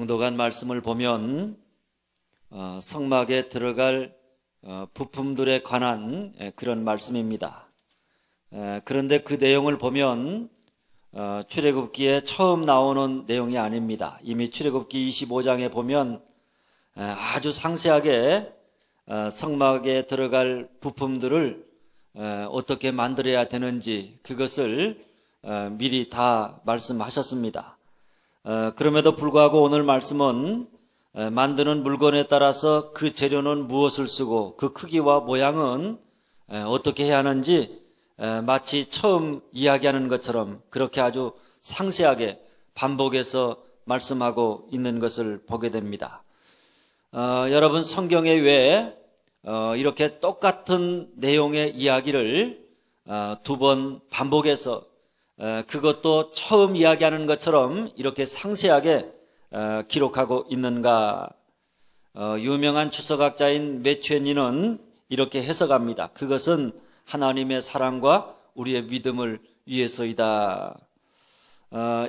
봉독한 말씀을 보면 성막에 들어갈 부품들에 관한 그런 말씀입니다. 그런데 그 내용을 보면 출애굽기에 처음 나오는 내용이 아닙니다. 이미 출애굽기 25장에 보면 아주 상세하게 성막에 들어갈 부품들을 어떻게 만들어야 되는지 그것을 미리 다 말씀하셨습니다. 그럼에도 불구하고 오늘 말씀은 만드는 물건에 따라서 그 재료는 무엇을 쓰고 그 크기와 모양은 어떻게 해야 하는지 마치 처음 이야기하는 것처럼 그렇게 아주 상세하게 반복해서 말씀하고 있는 것을 보게 됩니다. 여러분 성경에 왜 이렇게 똑같은 내용의 이야기를 두 번 반복해서 그것도 처음 이야기하는 것처럼 이렇게 상세하게 기록하고 있는가? 유명한 주석학자인 매튜니는 이렇게 해석합니다. 그것은 하나님의 사랑과 우리의 믿음을 위해서이다.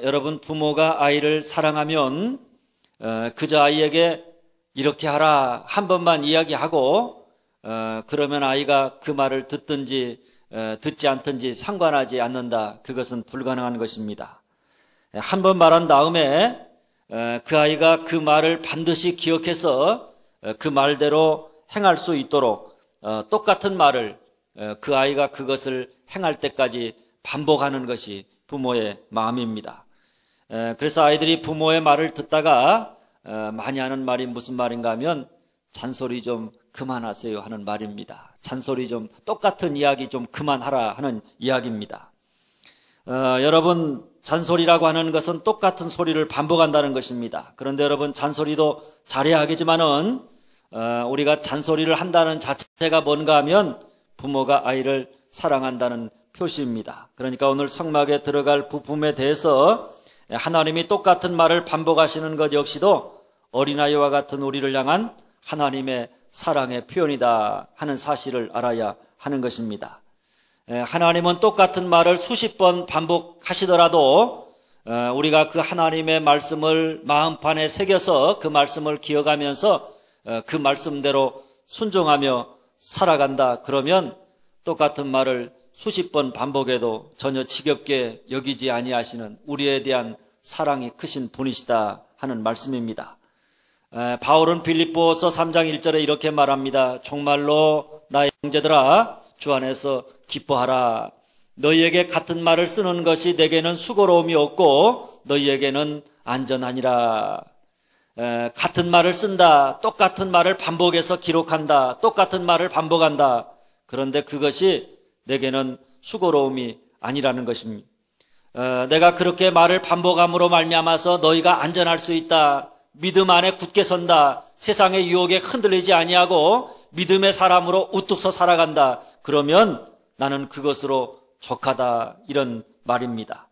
여러분 부모가 아이를 사랑하면 그저 아이에게 이렇게 하라 한 번만 이야기하고 그러면 아이가 그 말을 듣든지 듣지 않든지 상관하지 않는다. 그것은 불가능한 것입니다. 한 번 말한 다음에 그 아이가 그 말을 반드시 기억해서 그 말대로 행할 수 있도록 똑같은 말을 그 아이가 그것을 행할 때까지 반복하는 것이 부모의 마음입니다. 그래서 아이들이 부모의 말을 듣다가 많이 하는 말이 무슨 말인가 하면 잔소리 좀 그만하세요 하는 말입니다. 잔소리 좀 똑같은 이야기 좀 그만하라 하는 이야기입니다. 여러분 잔소리라고 하는 것은 똑같은 소리를 반복한다는 것입니다. 그런데 여러분 잔소리도 잘해야 하겠지만은 우리가 잔소리를 한다는 자체가 뭔가 하면 부모가 아이를 사랑한다는 표시입니다. 그러니까 오늘 성막에 들어갈 부품에 대해서 하나님이 똑같은 말을 반복하시는 것 역시도 어린아이와 같은 우리를 향한 하나님의 사랑의 표현이다 하는 사실을 알아야 하는 것입니다. 하나님은 똑같은 말을 수십 번 반복하시더라도 우리가 그 하나님의 말씀을 마음판에 새겨서 그 말씀을 기억하면서 그 말씀대로 순종하며 살아간다. 그러면 똑같은 말을 수십 번 반복해도 전혀 지겹게 여기지 아니하시는 우리에 대한 사랑이 크신 분이시다 하는 말씀입니다. 바울은 빌립보서 3장 1절에 이렇게 말합니다. 정말로 나의 형제들아 주 안에서 기뻐하라. 너희에게 같은 말을 쓰는 것이 내게는 수고로움이 없고 너희에게는 안전하니라. 같은 말을 쓴다. 똑같은 말을 반복해서 기록한다. 똑같은 말을 반복한다. 그런데 그것이 내게는 수고로움이 아니라는 것입니다. 내가 그렇게 말을 반복함으로 말미암아서 너희가 안전할 수 있다. 믿음 안에 굳게 선다. 세상의 유혹에 흔들리지 아니하고 믿음의 사람으로 우뚝 서 살아간다. 그러면 나는 그것으로 족하다. 이런 말입니다.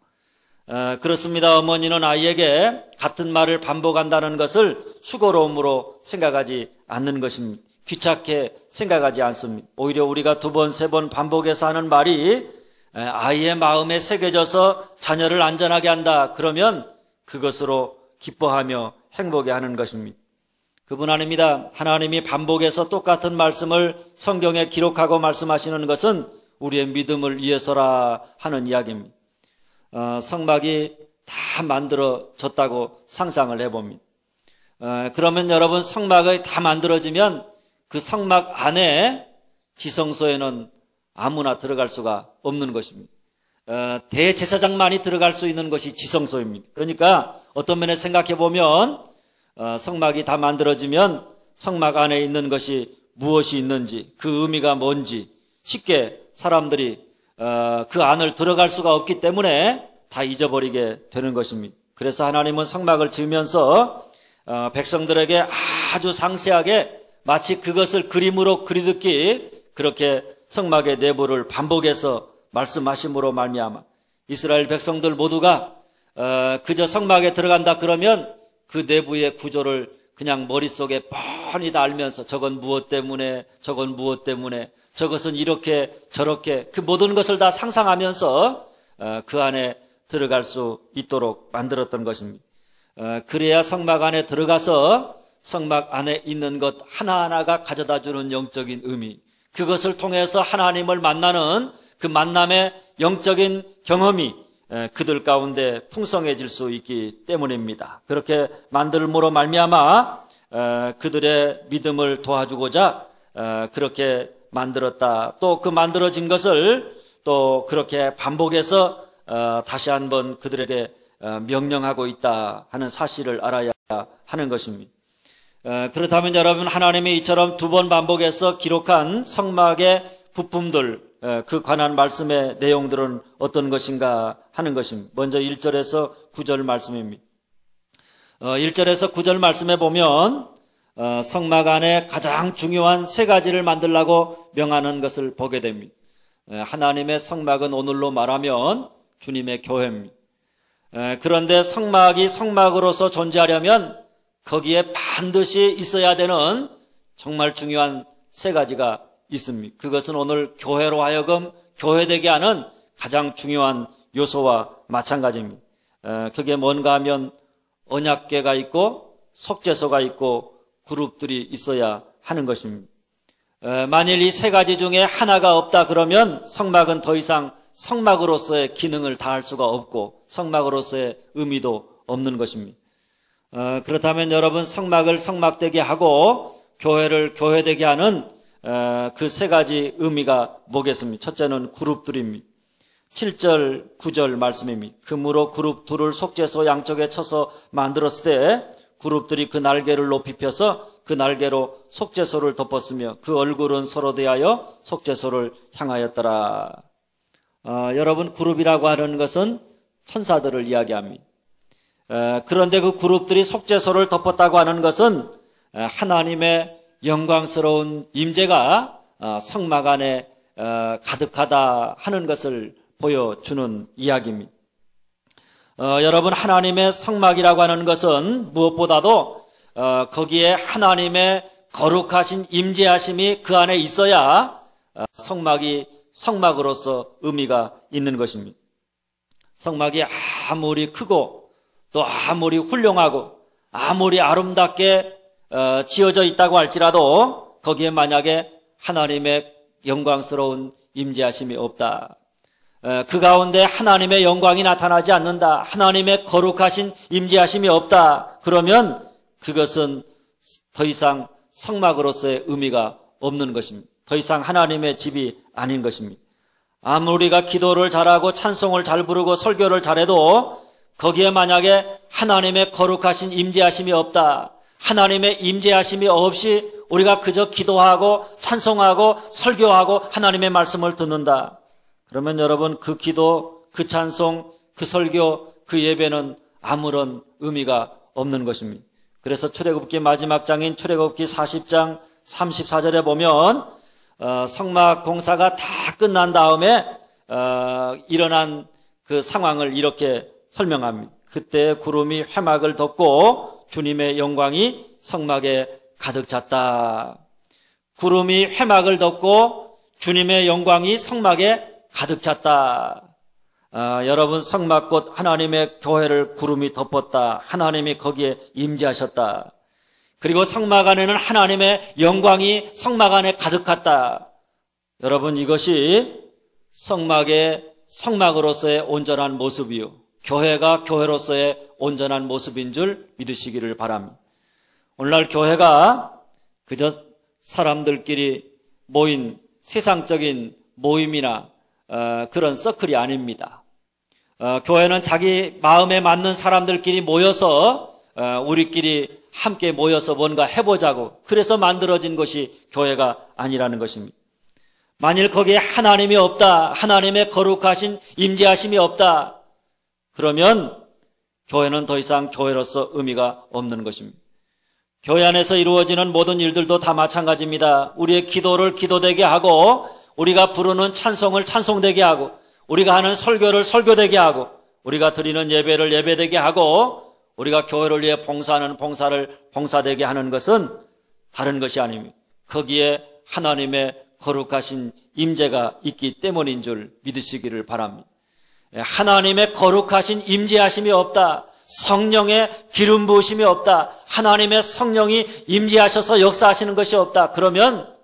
그렇습니다. 어머니는 아이에게 같은 말을 반복한다는 것을 수고로움으로 생각하지 않는 것입니다. 귀찮게 생각하지 않습니다. 오히려 우리가 두 번, 세 번 반복해서 하는 말이 아이의 마음에 새겨져서 자녀를 안전하게 한다. 그러면 그것으로 기뻐하며 행복해 하는 것입니다. 그뿐 아닙니다. 하나님이 반복해서 똑같은 말씀을 성경에 기록하고 말씀하시는 것은 우리의 믿음을 위해서라 하는 이야기입니다. 성막이 다 만들어졌다고 상상을 해봅니다. 그러면 여러분 성막이 다 만들어지면 그 성막 안에 지성소에는 아무나 들어갈 수가 없는 것입니다. 대제사장만이 들어갈 수 있는 것이 지성소입니다. 그러니까 어떤 면에 생각해 보면 성막이 다 만들어지면 성막 안에 있는 것이 무엇이 있는지 그 의미가 뭔지 쉽게 사람들이 그 안을 들어갈 수가 없기 때문에 다 잊어버리게 되는 것입니다. 그래서 하나님은 성막을 지으면서 백성들에게 아주 상세하게 마치 그것을 그림으로 그리듯이 그렇게 성막의 내부를 반복해서 말씀하심으로 말미암아 이스라엘 백성들 모두가 그저 성막에 들어간다 그러면 그 내부의 구조를 그냥 머릿속에 뻔히 다 알면서 저건 무엇 때문에 저건 무엇 때문에 저것은 이렇게 저렇게 그 모든 것을 다 상상하면서 그 안에 들어갈 수 있도록 만들었던 것입니다. 그래야 성막 안에 들어가서 성막 안에 있는 것 하나하나가 가져다 주는 영적인 의미, 그것을 통해서 하나님을 만나는 그 만남의 영적인 경험이 그들 가운데 풍성해질 수 있기 때문입니다. 그렇게 만들므로 말미암아 그들의 믿음을 도와주고자 그렇게 만들었다. 또 그 만들어진 것을 또 그렇게 반복해서 다시 한번 그들에게 명령하고 있다 하는 사실을 알아야 하는 것입니다. 그렇다면 여러분, 하나님이 이처럼 두 번 반복해서 기록한 성막의 부품들, 그 관한 말씀의 내용들은 어떤 것인가 하는 것입니다. 먼저 1절에서 9절 말씀입니다. 1절에서 9절 말씀에 보면 성막 안에 가장 중요한 세 가지를 만들라고 명하는 것을 보게 됩니다. 하나님의 성막은 오늘로 말하면 주님의 교회입니다. 그런데 성막이 성막으로서 존재하려면 거기에 반드시 있어야 되는 정말 중요한 세 가지가 있습니다. 그것은 오늘 교회로 하여금 교회되게 하는 가장 중요한 요소와 마찬가지입니다. 그게 뭔가 하면 언약궤가 있고 속죄소가 있고 그룹들이 있어야 하는 것입니다. 만일 이 세 가지 중에 하나가 없다 그러면 성막은 더 이상 성막으로서의 기능을 다할 수가 없고 성막으로서의 의미도 없는 것입니다. 그렇다면 여러분, 성막을 성막되게 하고 교회를 교회되게 하는 그 세 가지 의미가 뭐겠습니까? 첫째는 그룹들입니다. 7절, 9절 말씀입니다. 금으로 그룹 둘을 속죄소 양쪽에 쳐서 만들었을 때 그룹들이 그 날개를 높이 펴서 그 날개로 속죄소를 덮었으며 그 얼굴은 서로 대하여 속죄소를 향하였더라. 여러분, 그룹이라고 하는 것은 천사들을 이야기합니다. 그런데 그 그룹들이 속죄소를 덮었다고 하는 것은 하나님의 영광스러운 임재가 성막 안에 가득하다 하는 것을 보여주는 이야기입니다. 여러분, 하나님의 성막이라고 하는 것은 무엇보다도 거기에 하나님의 거룩하신 임재하심이 그 안에 있어야 성막이 성막으로서 의미가 있는 것입니다. 성막이 아무리 크고 또 아무리 훌륭하고 아무리 아름답게 지어져 있다고 할지라도 거기에 만약에 하나님의 영광스러운 임재하심이 없다, 그 가운데 하나님의 영광이 나타나지 않는다, 하나님의 거룩하신 임재하심이 없다, 그러면 그것은 더 이상 성막으로서의 의미가 없는 것입니다. 더 이상 하나님의 집이 아닌 것입니다. 아무리 우리가 기도를 잘하고 찬송을 잘 부르고 설교를 잘해도 거기에 만약에 하나님의 거룩하신 임재하심이 없다, 하나님의 임재하심이 없이 우리가 그저 기도하고 찬송하고 설교하고 하나님의 말씀을 듣는다, 그러면 여러분, 그 기도, 그 찬송, 그 설교, 그 예배는 아무런 의미가 없는 것입니다. 그래서 출애굽기 마지막 장인 출애굽기 40장 34절에 보면 성막 공사가 다 끝난 다음에 일어난 그 상황을 이렇게 설명합니다. 그때 구름이 회막을 덮고 주님의 영광이 성막에 가득 찼다. 구름이 회막을 덮고 주님의 영광이 성막에 가득 찼다. 여러분, 성막 곧 하나님의 교회를 구름이 덮었다. 하나님이 거기에 임재하셨다. 그리고 성막 안에는 하나님의 영광이 성막 안에 가득 찼다. 여러분, 이것이 성막의 성막으로서의 온전한 모습이요, 교회가 교회로서의 온전한 모습인 줄 믿으시기를 바랍니다. 오늘날 교회가 그저 사람들끼리 모인 세상적인 모임이나 그런 서클이 아닙니다. 교회는 자기 마음에 맞는 사람들끼리 모여서 우리끼리 함께 모여서 뭔가 해보자고, 그래서 만들어진 것이 교회가 아니라는 것입니다. 만일 거기에 하나님이 없다, 하나님의 거룩하신 임재하심이 없다, 그러면 교회는 더 이상 교회로서 의미가 없는 것입니다. 교회 안에서 이루어지는 모든 일들도 다 마찬가지입니다. 우리의 기도를 기도되게 하고, 우리가 부르는 찬송을 찬송되게 하고, 우리가 하는 설교를 설교되게 하고, 우리가 드리는 예배를 예배되게 하고, 우리가 교회를 위해 봉사하는 봉사를 봉사되게 하는 것은 다른 것이 아닙니다. 거기에 하나님의 거룩하신 임재가 있기 때문인 줄 믿으시기를 바랍니다. 하나님의 거룩하신 임재하심이 없다, 성령의 기름 부으심이 없다. 하나님의 성령이 임재하셔서 역사하시는 것이 없다. 그러면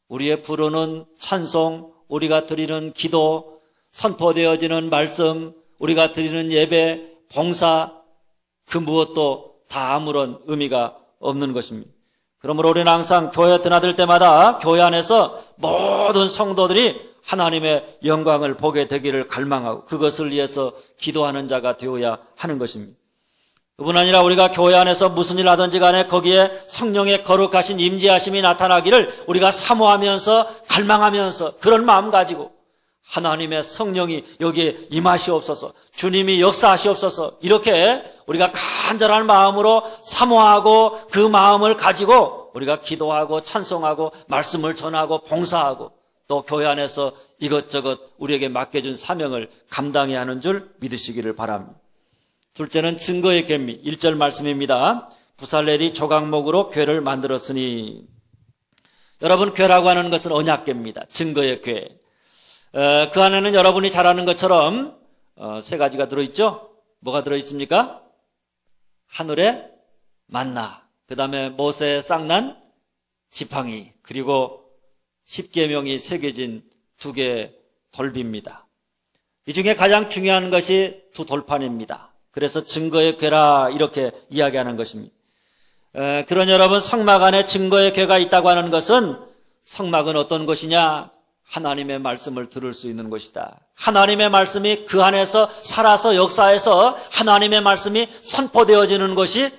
우리의 부르는 찬송, 우리가 드리는 기도, 선포되어지는 말씀, 우리가 드리는 예배, 봉사, 그 무엇도 다 아무런 의미가 없는 것입니다. 그러므로 우리는 항상 교회에 드나들 때마다 교회 안에서 모든 성도들이 하나님의 영광을 보게 되기를 갈망하고 그것을 위해서 기도하는 자가 되어야 하는 것입니다. 그뿐 아니라 우리가 교회 안에서 무슨 일 하든지 간에 거기에 성령의 거룩하신 임재하심이 나타나기를 우리가 사모하면서 갈망하면서 그런 마음 가지고 하나님의 성령이 여기에 임하시옵소서, 주님이 역사하시옵소서, 이렇게 우리가 간절한 마음으로 사모하고 그 마음을 가지고 우리가 기도하고 찬송하고 말씀을 전하고 봉사하고 또 교회 안에서 이것저것 우리에게 맡겨준 사명을 감당해야 하는 줄 믿으시기를 바랍니다. 둘째는 증거의 계미, 1절 말씀입니다. 부살렐이 조각목으로 궤를 만들었으니. 여러분, 궤라고 하는 것은 언약궤입니다. 증거의 궤. 그 안에는 여러분이 잘 아는 것처럼 세 가지가 들어있죠. 뭐가 들어있습니까? 하늘의 만나, 그 다음에 모세의 쌍난 지팡이, 그리고 십계명이 새겨진 2개의 돌비입니다. 이 중에 가장 중요한 것이 2 돌판입니다. 그래서 증거의 궤라 이렇게 이야기하는 것입니다. 그런 여러분, 성막 안에 증거의 궤가 있다고 하는 것은 성막은 어떤 곳이냐? 하나님의 말씀을 들을 수 있는 곳이다. 하나님의 말씀이 그 안에서 살아서 역사해서 하나님의 말씀이 선포되어지는 것이